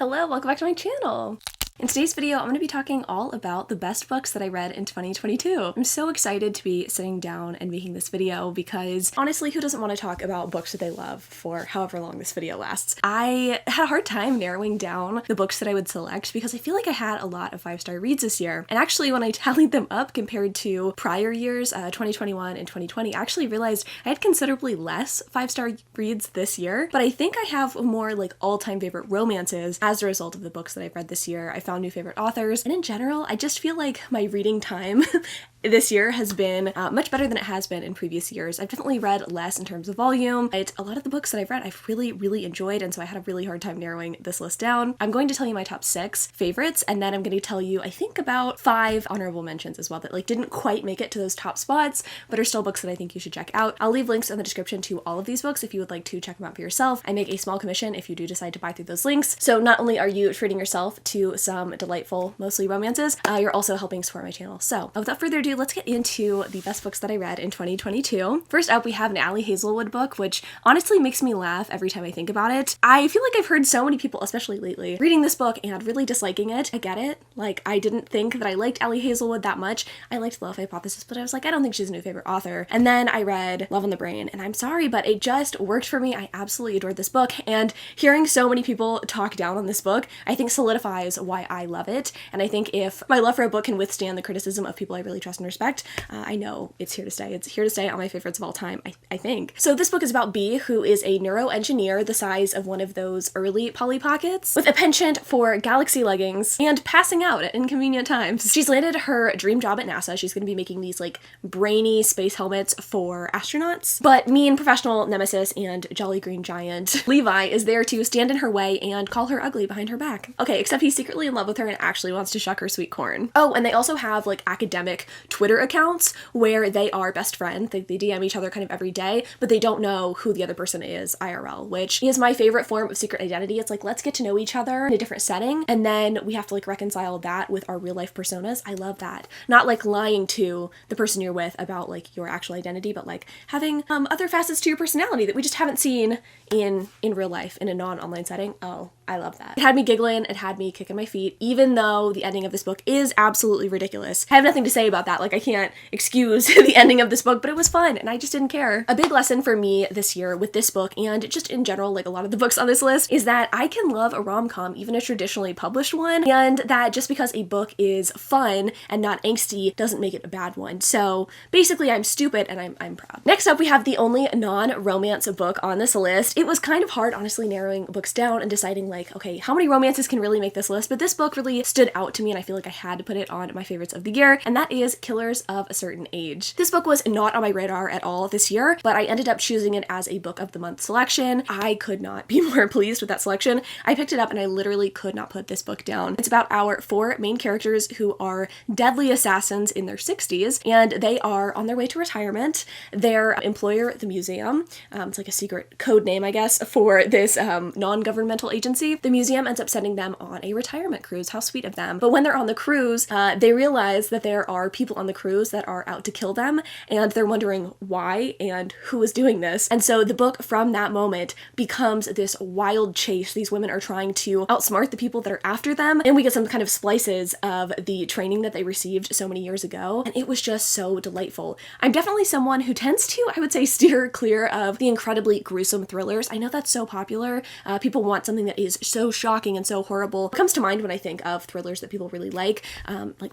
Hello, welcome back to my channel. In today's video, I'm going to be talking all about the best books that I read in 2022. I'm so excited to be sitting down and making this video because honestly, who doesn't want to talk about books that they love for however long this video lasts? I had a hard time narrowing down the books that I would select because I feel like I had a lot of 5-star reads this year. And actually, when I tallied them up compared to prior years, 2021 and 2020, I actually realized I had considerably less 5-star reads this year. But I think I have more like all-time favorite romances as a result of the books that I've read this year. I found new favorite authors, and in general, I just feel like my reading time this year has been much better than it has been in previous years. I've definitely read less in terms of volume. A lot of the books that I've read I've really enjoyed, and so I had a really hard time narrowing this list down. I'm going to tell you my top 6 favorites, and then I'm going to tell you, I think, about 5 honorable mentions as well that like didn't quite make it to those top spots, but are still books that I think you should check out. I'll leave links in the description to all of these books if you would like to check them out for yourself. I make a small commission if you do decide to buy through those links. So not only are you treating yourself to some delightful, mostly romances, you're also helping support my channel. So without further ado, let's get into the best books that I read in 2022. First up, we have an Ali Hazelwood book, which honestly makes me laugh every time I think about it. I feel like I've heard so many people, especially lately, reading this book and really disliking it. I get it. Like, I didn't think that I liked Ali Hazelwood that much. I liked Love Hypothesis, but I was like, I don't think she's a new favorite author. And then I read Love on the Brain, and I'm sorry, but it just worked for me. I absolutely adored this book, and hearing so many people talk down on this book, I think solidifies why I love it. And I think if my love for a book can withstand the criticism of people I really trust and respect, I know it's here to stay. It's here to stay on my favorites of all time, I think. So this book is about Bee, who is a neuroengineer the size of one of those early Polly Pockets, with a penchant for galaxy leggings and passing out at inconvenient times. She's landed her dream job at NASA. She's going to be making these like brainy space helmets for astronauts. But mean professional nemesis and jolly green giant Levi is there to stand in her way and call her ugly behind her back. Okay, except he's secretly in love with her and actually wants to shuck her sweet corn. Oh, and they also have like academic Twitter accounts where they are best friends. They DM each other kind of every day, but they don't know who the other person is IRL, which is my favorite form of secret identity. It's like, let's get to know each other in a different setting, and then we have to like reconcile that with our real life personas. I love that. Not like lying to the person you're with about like your actual identity, but like having other facets to your personality that we just haven't seen in real life in a non-online setting. Oh, I love that. It had me giggling, it had me kicking my feet, even though the ending of this book is absolutely ridiculous. I have nothing to say about that. Like, I can't excuse the ending of this book, but it was fun and I just didn't care. A big lesson for me this year with this book, and just in general, like a lot of the books on this list, is that I can love a rom-com, even a traditionally published one, and that just because a book is fun and not angsty doesn't make it a bad one. So basically, I'm stupid and I'm proud. Next up, we have the only non-romance book on this list. It was kind of hard, honestly, narrowing books down and deciding like, okay, how many romances can really make this list? But this book really stood out to me and I feel like I had to put it on my favorites of the year, and that is Killers of a Certain Age. This book was not on my radar at all this year, but I ended up choosing it as a book of the month selection. I could not be more pleased with that selection. I picked it up and I literally could not put this book down. It's about our 4 main characters who are deadly assassins in their 60s, and they are on their way to retirement. Their employer, the museum, it's like a secret code name, I guess, for this non-governmental agency. The museum ends up sending them on a retirement cruise. How sweet of them. But when they're on the cruise, they realize that there are people on the cruise that are out to kill them, and they're wondering why and who is doing this. And so the book from that moment becomes this wild chase. These women are trying to outsmart the people that are after them, and we get some kind of splices of the training that they received so many years ago, and it was just so delightful. I'm definitely someone who tends to, I would say, steer clear of the incredibly gruesome thrillers. I know that's so popular. People want something that is so shocking and so horrible. It comes to mind when I think of thrillers that people really like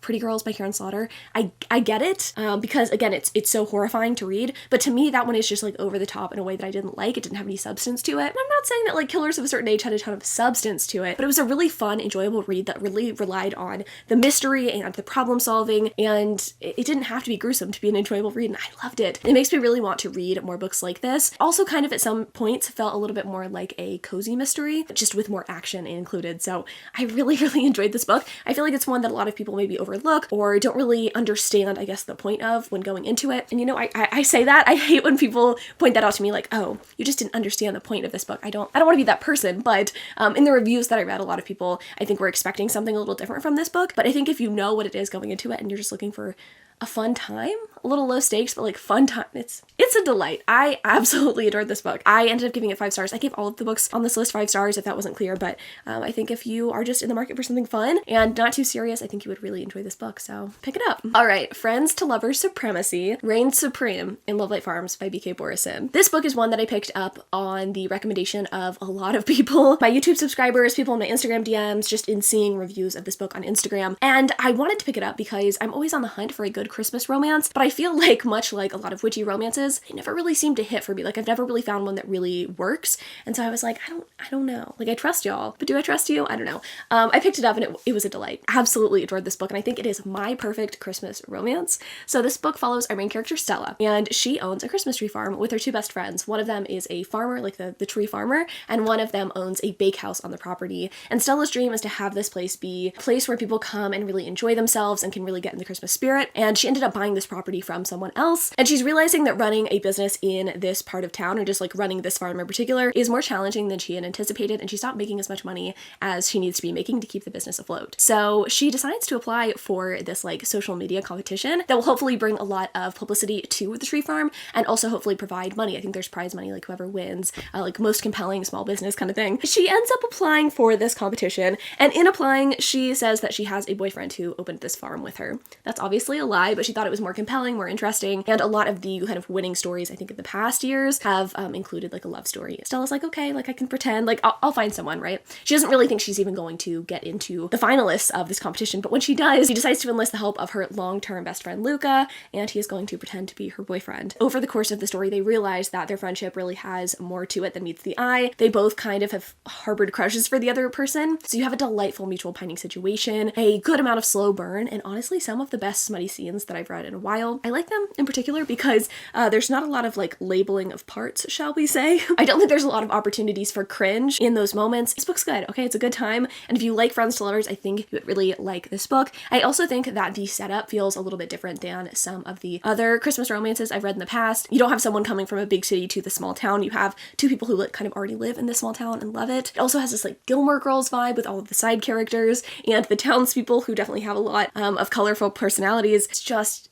Pretty Girls by Karen Slaughter. I get it, because again, it's so horrifying to read, but to me that one is just like over the top in a way that I didn't like. It didn't have any substance to it. And I'm not saying that like Killers of a Certain Age had a ton of substance to it, but it was a really fun, enjoyable read that really relied on the mystery and the problem solving, and it didn't have to be gruesome to be an enjoyable read, and I loved it. It makes me really want to read more books like this. Also kind of at some points felt a little bit more like a cozy mystery, just with more action included. So I really enjoyed this book. I feel like it's one that a lot of people maybe overlook or don't really understand, I guess, the point of when going into it. And you know, I say that, I hate when people point that out to me like, oh, you just didn't understand the point of this book. I don't want to be that person, but in the reviews that I read, a lot of people, I think, were expecting something a little different from this book. But I think if you know what it is going into it and you're just looking for a fun time, a little low stakes, but like fun time. It's a delight. I absolutely adored this book. I ended up giving it 5 stars. I gave all of the books on this list 5 stars if that wasn't clear, but I think if you are just in the market for something fun and not too serious, I think you would really enjoy this book, so pick it up. All right, Friends to Lovers Supremacy reigns supreme in Love Light Farms by B.K. Borison. This book is one that I picked up on the recommendation of a lot of people, my YouTube subscribers, people in my Instagram DMs, just in seeing reviews of this book on Instagram, and I wanted to pick it up because I'm always on the hunt for a good Christmas romance, but I feel like, much like a lot of witchy romances, they never really seem to hit for me. Like, I've never really found one that really works, and so I was like, I don't know. Like, I trust y'all, but do I trust you? I don't know. I picked it up and it was a delight. Absolutely adored this book, and I think it is my perfect Christmas romance. So this book follows our main character, Stella, and she owns a Christmas tree farm with her 2 best friends. One of them is a farmer, like the tree farmer, and one of them owns a bakehouse on the property. And Stella's dream is to have this place be a place where people come and really enjoy themselves and can really get in the Christmas spirit. And she ended up buying this property from someone else, and she's realizing that running a business in this part of town, or just like running this farm in particular, is more challenging than she had anticipated, and she's not making as much money as she needs to be making to keep the business afloat. So she decides to apply for this like social media competition that will hopefully bring a lot of publicity to the tree farm and also hopefully provide money. I think there's prize money, like whoever wins, like most compelling small business kind of thing. She ends up applying for this competition, and in applying, she says that she has a boyfriend who opened this farm with her. That's obviously a lie, but she thought it was more compelling, more interesting, and a lot of the kind of winning stories I think in the past years have included like a love story. Stella's like, okay, like I can pretend, like I'll find someone, right? She doesn't really think she's even going to get into the finalists of this competition, but when she does, she decides to enlist the help of her long-term best friend Luca, and he is going to pretend to be her boyfriend. Over the course of the story, they realize that their friendship really has more to it than meets the eye. They both kind of have harbored crushes for the other person, so you have a delightful mutual pining situation, a good amount of slow burn, and honestly some of the best smutty scenes that I've read in a while. I like them in particular because there's not a lot of like labeling of parts, shall we say. I don't think there's a lot of opportunities for cringe in those moments. This book's good, okay? It's a good time, and if you like Friends to Lovers, I think you would really like this book. I also think that the setup feels a little bit different than some of the other Christmas romances I've read in the past. You don't have someone coming from a big city to the small town. You have 2 people who kind of already live in this small town and love it. It also has this like Gilmore Girls vibe with all of the side characters and the townspeople who definitely have a lot of colorful personalities.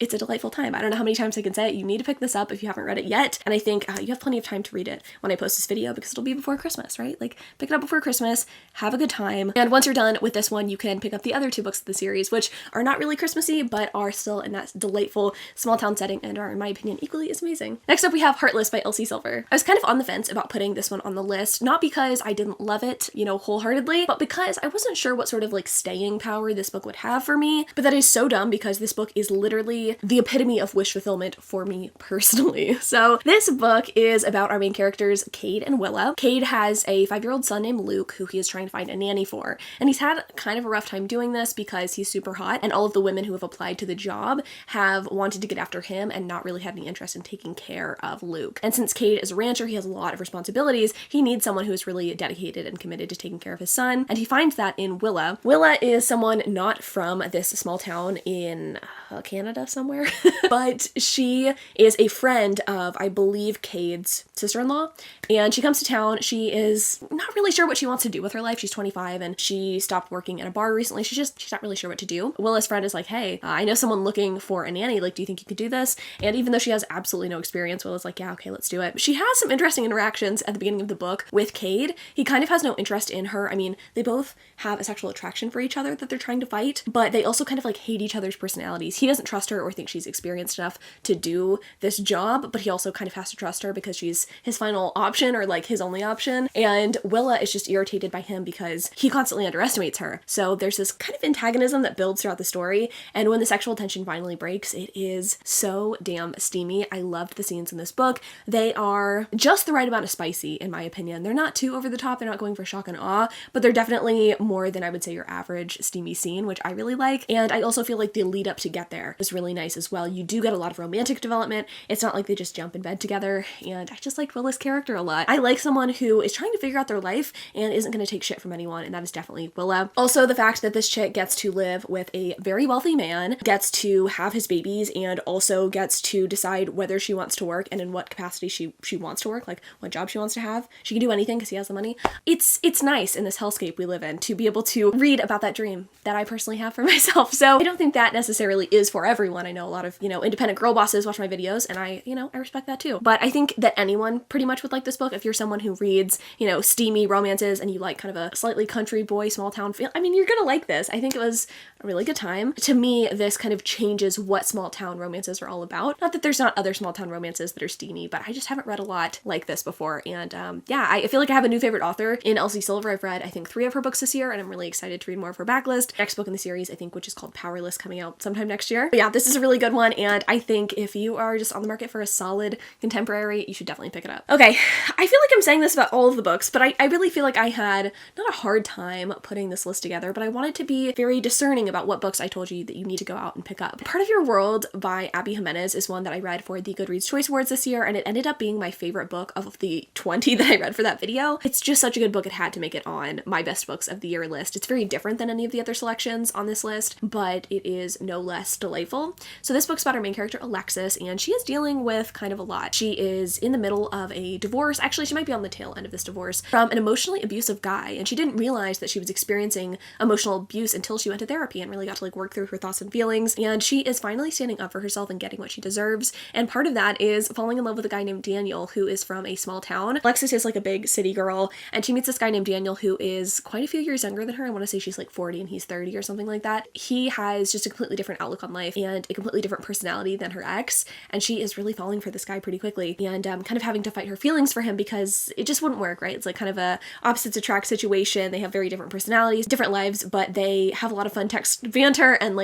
It's a delightful time. I don't know how many times I can say it. You need to pick this up if you haven't read it yet, and I think you have plenty of time to read it when I post this video because it'll be before Christmas, right? Like, pick it up before Christmas, have a good time, and once you're done with this one, you can pick up the other 2 books of the series, which are not really Christmassy, but are still in that delightful small town setting and are, in my opinion, equally as amazing. Next up, we have Heartless by Elsie Silver. I was kind of on the fence about putting this one on the list, not because I didn't love it, you know, wholeheartedly, but because I wasn't sure what sort of like staying power this book would have for me. But that is so dumb because this book is literally the epitome of wish fulfillment for me personally. So this book is about our main characters, Cade and Willa. Cade has a 5-year-old son named Luke who he is trying to find a nanny for, and he's had kind of a rough time doing this because he's super hot, and all of the women who have applied to the job have wanted to get after him and not really had any interest in taking care of Luke. And since Cade is a rancher, he has a lot of responsibilities. He needs someone who is really dedicated and committed to taking care of his son, and he finds that in Willa. Willa is someone not from this small town in Canada somewhere, but she is a friend of, I believe, Cade's sister-in-law, and she comes to town. She is not really sure what she wants to do with her life. She's 25 and she stopped working in a bar recently. She's not really sure what to do. Willa's friend is like, hey, I know someone looking for a nanny. Like, do you think you could do this? And even though she has absolutely no experience, Willa's like, yeah, okay, let's do it. She has some interesting interactions at the beginning of the book with Cade. He kind of has no interest in her. I mean, they both have a sexual attraction for each other that they're trying to fight, but they also kind of like hate each other's personalities. He doesn't trust her or think she's experienced enough to do this job, but he also kind of has to trust her because she's his final option, or like his only option. And Willa is just irritated by him because he constantly underestimates her. So there's this kind of antagonism that builds throughout the story, and when the sexual tension finally breaks, it is so damn steamy. I loved the scenes in this book. They are just the right amount of spicy, in my opinion. They're not too over the top, they're not going for shock and awe, but they're definitely more than I would say your average steamy scene, which I really like. And I also feel like the lead up to get there is really nice as well. You do get a lot of romantic development. It's not like they just jump in bed together, and I just liked Willa's character a lot. I like someone who is trying to figure out their life and isn't going to take shit from anyone, and that is definitely Willa. Also, the fact that this chick gets to live with a very wealthy man, gets to have his babies, and also gets to decide whether she wants to work and in what capacity she wants to work, like what job she wants to have. She can do anything because he has the money. It's nice in this hellscape we live in to be able to read about that dream that I personally have for myself. So I don't think that necessarily is for everyone. I know a lot of, independent girl bosses watch my videos, and I respect that too. But I think that anyone pretty much would like this book. If you're someone who reads, steamy romances and you like kind of a slightly country boy, small town feel, you're gonna like this. I think it was a really good time. To me, this kind of changes what small town romances are all about. Not that there's not other small town romances that are steamy, but I just haven't read a lot like this before. And I feel like I have a new favorite author in Elsie Silver. I've read, I think, 3 of her books this year, and I'm really excited to read more of her backlist. Next book in the series, I think, which is called Powerless, coming out sometime next year. But yeah, this is a really good one, and I think if you are just on the market for a solid contemporary, you should definitely pick it up. Okay, I feel like I'm saying this about all of the books, but I really feel like I had not a hard time putting this list together, but I wanted to be very discerning about what books I told you that you need to go out and pick up. Part of Your World by Abby Jimenez is one that I read for the Goodreads Choice Awards this year, and it ended up being my favorite book of the 20 that I read for that video. It's just such a good book, it had to make it on my best books of the year list. It's very different than any of the other selections on this list, but it is no less delightful. So this book's about our main character, Alexis, and she is dealing with kind of a lot. She is in the middle of a divorce. Actually, she might be on the tail end of this divorce from an emotionally abusive guy, and she didn't realize that she was experiencing emotional abuse until she went to therapy and really got to work through her thoughts and feelings. And she is finally standing up for herself and getting what she deserves. And part of that is falling in love with a guy named Daniel, who is from a small town. Alexis is a big city girl, and she meets this guy named Daniel who is quite a few years younger than her. I want to say she's 40 and he's 30 or something like that. He has just a completely different outlook on life and a completely different personality than her ex, and she is really falling for this guy pretty quickly and kind of having to fight her feelings for him because it just wouldn't work, right? It's kind of a opposites attract situation. They have very different personalities, different lives, but they have a lot of fun text banter and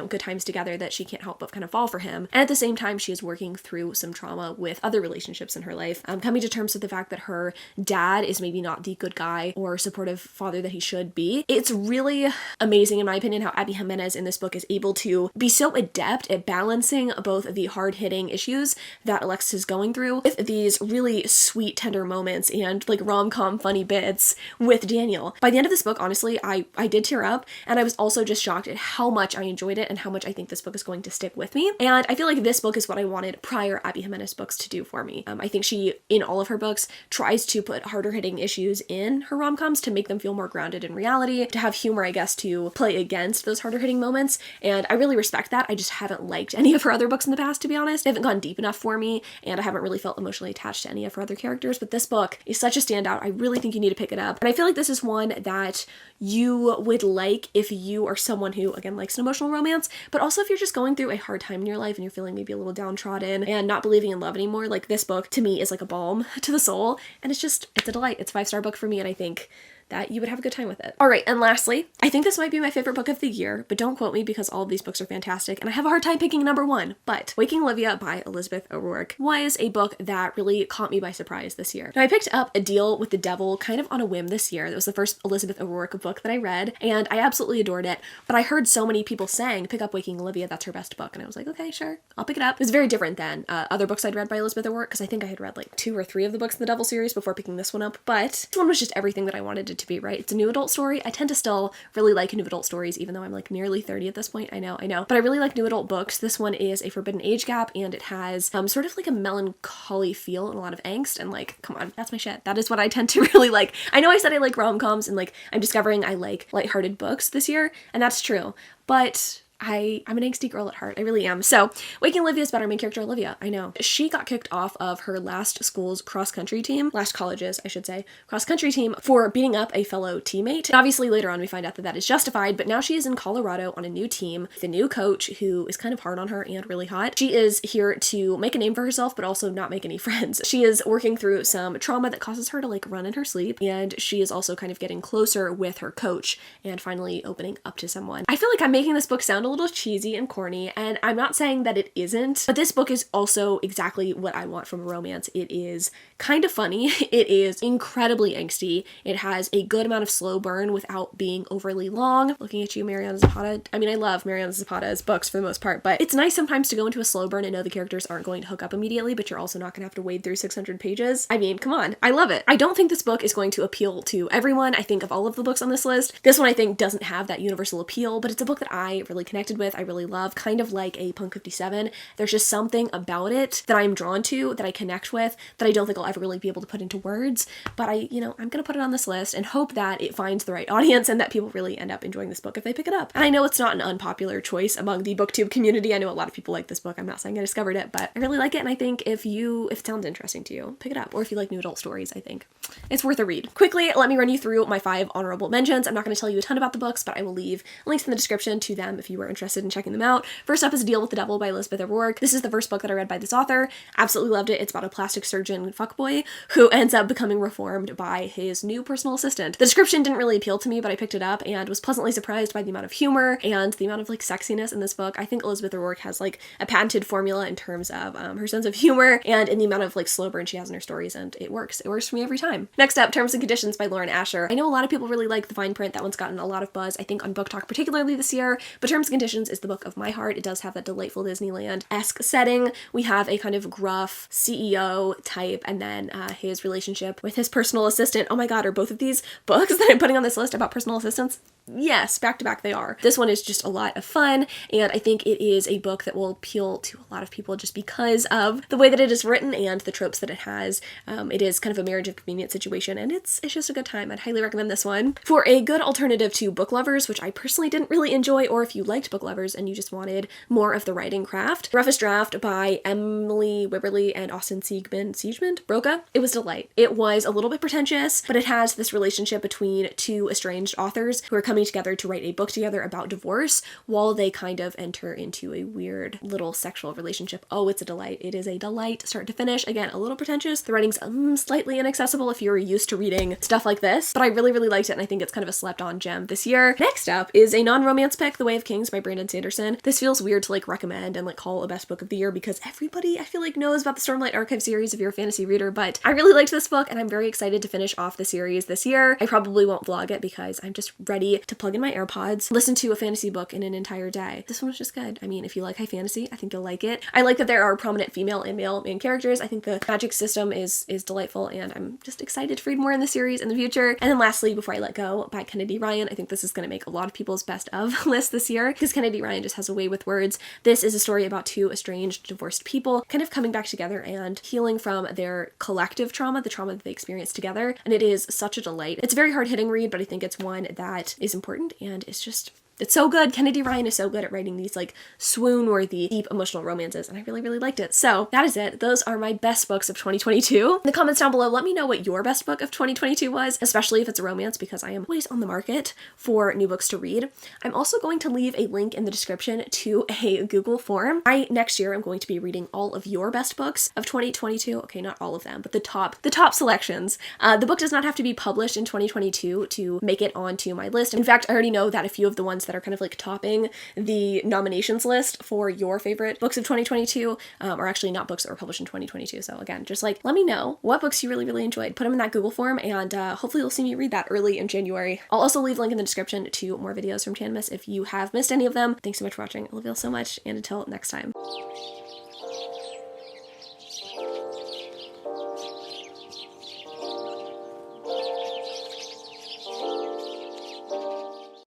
good times together that she can't help but kind of fall for him. And at the same time, she is working through some trauma with other relationships in her life, coming to terms with the fact that her dad is maybe not the good guy or supportive father that he should be. It's really amazing, in my opinion, how Abby Jimenez in this book is able to be so adept at balancing both the hard-hitting issues that Alexis is going through with these really sweet, tender moments and rom-com funny bits with Daniel. By the end of this book, honestly, I did tear up, and I was also just shocked at how much I enjoyed it and how much I think this book is going to stick with me. And I feel like this book is what I wanted prior Abby Jimenez books to do for me. I think she, in all of her books, tries to put harder hitting issues in her rom-coms to make them feel more grounded in reality, to have humor, I guess, to play against those harder hitting moments. And I really respect that. I just haven't liked any of her other books in the past, to be honest. They haven't gone deep enough for me, and I haven't really felt emotionally attached to any of her other characters. But this book is such a standout. I really think you need to pick it up. And I feel like this is one that you would like if you are someone who, again, likes an emotional romance, but also if you're just going through a hard time in your life and you're feeling maybe a little downtrodden and not believing in love anymore. This book to me is a balm to the soul, and it's a delight. It's a 5-star book for me, and I think that you would have a good time with it. All right, and lastly, I think this might be my favorite book of the year, but don't quote me because all of these books are fantastic, and I have a hard time picking number one, but Waking Olivia by Elizabeth O'Rourke was a book that really caught me by surprise this year. Now, I picked up A Deal with the Devil kind of on a whim this year. That was the first Elizabeth O'Rourke book that I read, and I absolutely adored it, but I heard so many people saying, pick up Waking Olivia, that's her best book, and I was like, okay, sure, I'll pick it up. It was very different than other books I'd read by Elizabeth O'Rourke, because I think I had read 2 or 3 of the books in the Devil series before picking this one up, but this one was just everything that I wanted it to be, right? It's a new adult story. I tend to still really like new adult stories, even though I'm nearly 30 at this point. I know. But I really like new adult books. This one is a forbidden age gap, and it has sort of a melancholy feel and a lot of angst, and come on, that's my shit. That is what I tend to really like. I know I said I like rom-coms, and I'm discovering I like lighthearted books this year, and that's true, but I'm an angsty girl at heart. I really am. So, Waking Olivia is about our main character, Olivia. I know. She got kicked off of her last school's cross-country team, last college's, I should say, cross-country team for beating up a fellow teammate. And obviously, later on, we find out that that is justified, but now she is in Colorado on a new team with a new coach who is kind of hard on her and really hot. She is here to make a name for herself, but also not make any friends. She is working through some trauma that causes her to run in her sleep, and she is also kind of getting closer with her coach and finally opening up to someone. I feel like I'm making this book sound a little cheesy and corny, and I'm not saying that it isn't, but this book is also exactly what I want from a romance. It is kind of funny. It is incredibly angsty. It has a good amount of slow burn without being overly long. Looking at you, Mariana Zapata. I mean, I love Mariana Zapata's books for the most part, but it's nice sometimes to go into a slow burn and know the characters aren't going to hook up immediately, but you're also not going to have to wade through 600 pages. I mean, come on. I love it. I don't think this book is going to appeal to everyone. I think of all of the books on this list, this one I think doesn't have that universal appeal, but it's a book that I really connect connected with, I really love, kind of like a Punk 57. There's just something about it that I'm drawn to, that I connect with, that I don't think I'll ever really be able to put into words, but I'm gonna put it on this list and hope that it finds the right audience and that people really end up enjoying this book if they pick it up. And I know it's not an unpopular choice among the booktube community. I know a lot of people like this book. I'm not saying I discovered it, but I really like it, and I think if it sounds interesting to you, pick it up. Or if you like new adult stories, I think it's worth a read. Quickly, let me run you through my 5 honorable mentions. I'm not going to tell you a ton about the books, but I will leave links in the description to them if you are interested in checking them out. First up is Deal with the Devil by Elizabeth O'Rourke. This is the first book that I read by this author. Absolutely loved it. It's about a plastic surgeon fuckboy who ends up becoming reformed by his new personal assistant. The description didn't really appeal to me, but I picked it up and was pleasantly surprised by the amount of humor and the amount of like sexiness in this book. I think Elizabeth O'Rourke has like a patented formula in terms of her sense of humor and in the amount of like slow burn she has in her stories, and it works. It works for me every time. Next up, Terms and Conditions by Lauren Asher. I know a lot of people really like the fine print. That one's gotten a lot of buzz, I think, on Book Talk particularly this year, but Terms and Conditions is the book of my heart. It does have that delightful Disneyland-esque setting. We have a kind of gruff CEO type, and then his relationship with his personal assistant. Oh my god, are both of these books that I'm putting on this list about personal assistants? Yes, back to back they are. This one is just a lot of fun, and I think it is a book that will appeal to a lot of people just because of the way that it is written and the tropes that it has. It is kind of a marriage of convenience situation, and it's just a good time. I'd highly recommend this one. For a good alternative to book lovers, which I personally didn't really enjoy, or if you liked book lovers and you just wanted more of the writing craft, Roughest Draft by Emily Wibberley and Austin Siegmund Broca. It was a delight. It was a little bit pretentious, but it has this relationship between two estranged authors who are coming together to write a book together about divorce while they kind of enter into a weird little sexual relationship. Oh, it's a delight. It is a delight start to finish. Again, a little pretentious. The writing's slightly inaccessible if you're used to reading stuff like this, but I really, really liked it, and I think it's kind of a slept-on gem this year. Next up is a non-romance pick, The Way of Kings by Brandon Sanderson. This feels weird to like recommend and like call a best book of the year because everybody, I feel like, knows about the Stormlight Archive series if you're a fantasy reader, but I really liked this book, and I'm very excited to finish off the series this year. I probably won't vlog it because I'm just ready to plug in my AirPods, listen to a fantasy book in an entire day. This one was just good. I mean, if you like high fantasy, I think you'll like it. I like that there are prominent female and male main characters. I think the magic system is delightful, and I'm just excited to read more in the series in the future. And then lastly, Before I Let Go by Kennedy Ryan. I think this is going to make a lot of people's best of list this year because Kennedy Ryan just has a way with words. This is a story about two estranged, divorced people kind of coming back together and healing from their collective trauma, the trauma that they experienced together, and it is such a delight. It's a very hard-hitting read, but I think it's one that is important, and it's so good. Kennedy Ryan is so good at writing these like swoon-worthy, deep emotional romances, and I really, really liked it. So that is it. Those are my best books of 2022. In the comments down below, let me know what your best book of 2022 was, especially if it's a romance, because I am always on the market for new books to read. I'm also going to leave a link in the description to a Google form. Next year, I'm going to be reading all of your best books of 2022. Okay, not all of them, but the top selections. The book does not have to be published in 2022 to make it onto my list. In fact, I already know that a few of the ones that are kind of like topping the nominations list for your favorite books of 2022 are actually not books that were published in 2022. So again, just like let me know what books you really, really enjoyed. Put them in that Google form, and hopefully you'll see me read that early in January. I'll also leave a link in the description to more videos from Tanmas if you have missed any of them. Thanks so much for watching. I love you all so much, and until next time.